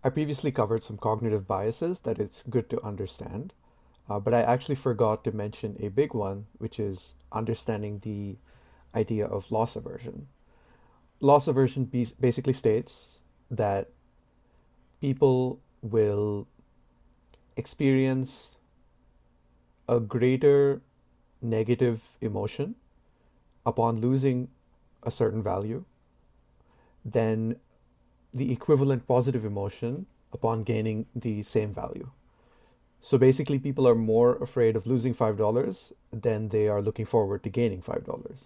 I previously covered some cognitive biases that it's good to understand, but I actually forgot to mention a big one, which is understanding the idea of loss aversion. Loss aversion basically states that people will experience a greater negative emotion upon losing a certain value than the equivalent positive emotion upon gaining the same value. So basically, people are more afraid of losing $5 than they are looking forward to gaining $5.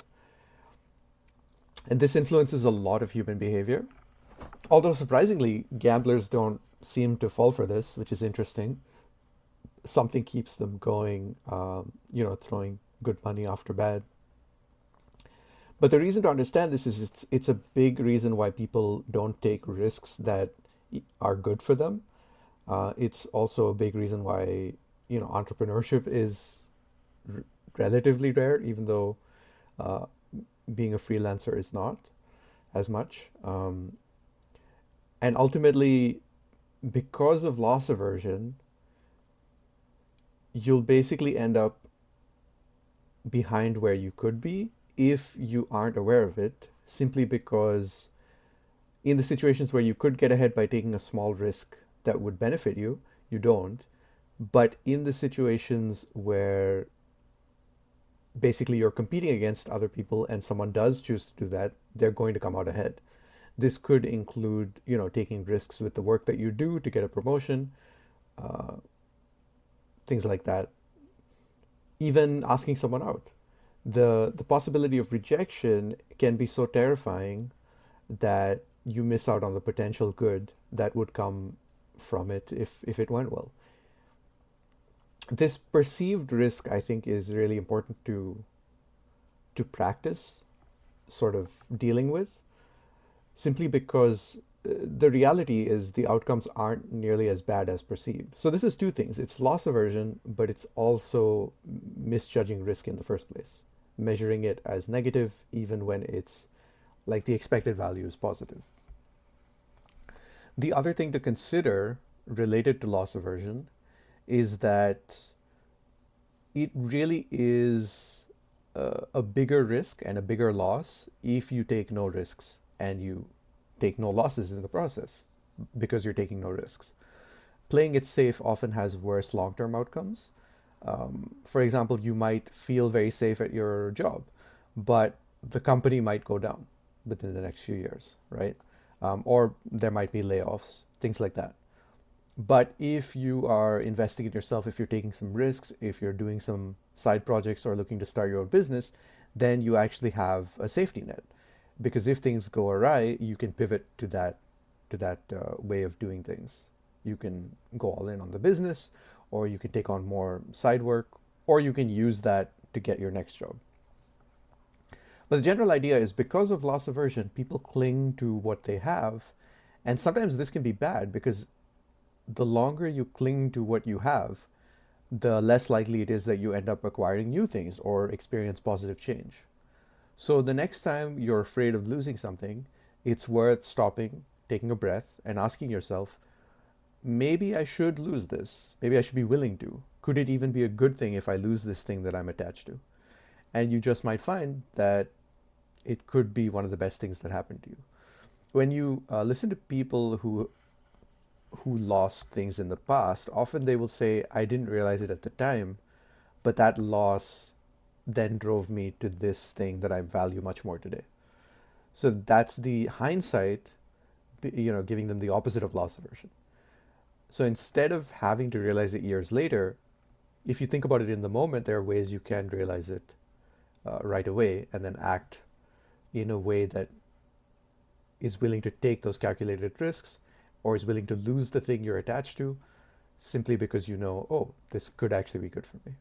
And this influences a lot of human behavior. Although surprisingly, gamblers don't seem to fall for this, which is interesting. Something keeps them going, throwing good money after bad. But the reason to understand this is it's a big reason why people don't take risks that are good for them. It's also a big reason why entrepreneurship is r- relatively rare, even though uh, being a freelancer is not as much. And ultimately, because of loss aversion, you'll basically end up behind where you could be if you aren't aware of it, simply because in the situations where you could get ahead by taking a small risk that would benefit you, you don't. But in the situations where basically you're competing against other people and someone does choose to do that, they're going to come out ahead. This could include, taking risks with the work that you do to get a promotion, uh, things like that. Even asking someone out. The possibility of rejection can be so terrifying that you miss out on the potential good that would come from it if it went well. This perceived risk, I think, is really important to practice sort of dealing with, simply because the reality is the outcomes aren't nearly as bad as perceived. So this is two things. It's loss aversion, but it's also misjudging risk in the first place, measuring it as negative even when it's like the expected value is positive. The other thing to consider related to loss aversion is that it really is a bigger risk and a bigger loss if you take no risks and you take no losses in the process because you're taking no risks. Playing it safe often has worse long term outcomes. For example, you might feel very safe at your job, but the company might go down within the next few years, right? Or there might be layoffs, things like that. But if you are investing in yourself, if you're taking some risks, if you're doing some side projects or looking to start your own business, then you actually have a safety net. Because if things go awry, you can pivot to that way of doing things. You can go all in on the business, or you can take on more side work, or you can use that to get your next job. But the general idea is because of loss aversion, people cling to what they have. And sometimes this can be bad because the longer you cling to what you have, the less likely it is that you end up acquiring new things or experience positive change. So the next time you're afraid of losing something, it's worth stopping, taking a breath, and asking yourself, maybe I should lose this. Maybe I should be willing to. Could it even be a good thing if I lose this thing that I'm attached to? And you just might find that it could be one of the best things that happened to you. When you listen to people who lost things in the past, often they will say, I didn't realize it at the time, but that loss then drove me to this thing that I value much more today. So that's the hindsight, giving them the opposite of loss aversion. So instead of having to realize it years later, if you think about it in the moment, there are ways you can realize it right away and then act in a way that is willing to take those calculated risks or is willing to lose the thing you're attached to simply because you know, oh, this could actually be good for me.